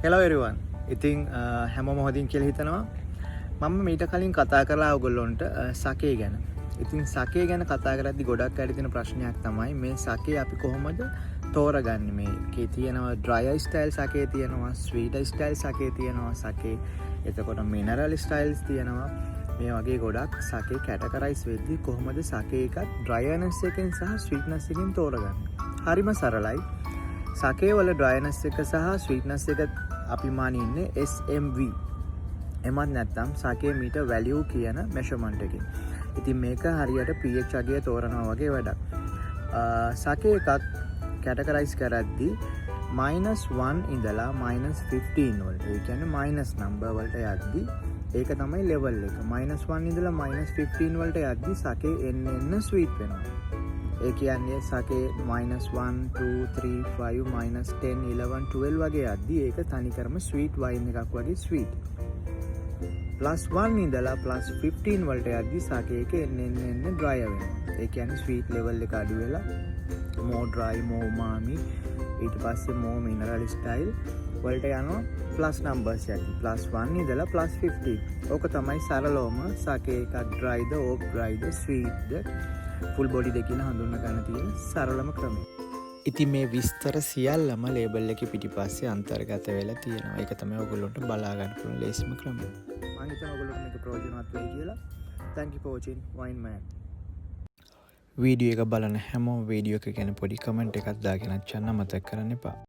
Hello everyone. ඉතින් හැමෝම හොඳින් කියලා හිතනවා. මම මීට කලින් කතා කරලා ඔයගොල්ලොන්ට සකේ ගැන. ඉතින් සකේ ගැන කතා කරද්දි ගොඩක් අය තියෙන ප්‍රශ්නයක් තමයි මේ සකේ අපි කොහොමද තෝරගන්නේ? මේකේ තියෙනවා dry style සකේ තියෙනවා, sweet style සකේ තියෙනවා, සකේ එතකොට mineral styles තියෙනවා. මේ වගේ ගොඩක් සකේ කැටගරයිස් වෙද්දි කොහොමද සකේ එකක් dryness එකෙන් සහ sweetness එකෙන් තෝරගන්නේ? හරිම සරලයි. සකේ වල dryness එක සහ sweetness එක අපි මානින්නේ SMV. එමත් නැත්නම් සකේ මීටර් වැලියු කියන මෙෂර්මන්ට් එකකින්. ඉතින් මේක හරියට pH අගය තෝරනවා වගේ වැඩක්. සකේ එකක් කැටගරයිස් කරද්දී -1 ඉඳලා -15 වලට. ඒ කියන්නේ මායිනස් නම්බර් වලට යද්දී ඒක තමයි ලෙවල් එක. -1 ඉඳලා -15 වලට යද්දී සකේ එන්න ස්වීට් වෙනවා. ඒ කියන්නේ සකේ -1 2 3 5 -10 11 12 වගේ යද්දී ඒක තනිකරම ස්වීට් වයින් එකක් වගේ ස්වීට්. +1 ඉඳලා +15 වලට යද්දී සකේ එක එන්න ඩ්‍රයි වෙනවා. ඒ කියන්නේ ස්වීට් ලෙවල් එක අඩු වෙලා more dry more umami ඊට පස්සේ more mineral style වලට යනවා ප්ලස් නම්බර්ස් යද්දී +1 ඉඳලා +15. ඕක තමයි සරලවම සකේ එකක් ඩ්‍රයිද ඕක් ඩ්‍රයිද ස්වීට්ද ෆුල් බොඩි දෙකින් හඳුන්ව ගන්න තියෙන සරලම ක්‍රමය. ඉතින් මේ විස්තර සියල්ලම ලේබල් එකේ පිටිපස්සේ අන්තර්ගත වෙලා තියෙනවා. ඒක තමයි ඔයගොල්ලන්ට බලා ගන්න පුළුවන් ලේසිම ක්‍රමය. මම හිතනවා ඔයගොල්ලන්ට මේක ප්‍රයෝජනවත් වෙයි කියලා. Thank you for watching Wine Man. Video එක බලන හැමෝම වීඩියෝ එක ගැන පොඩි කමෙන්ට් එකක් දාගෙන යන්න මතක කරන්න එපා.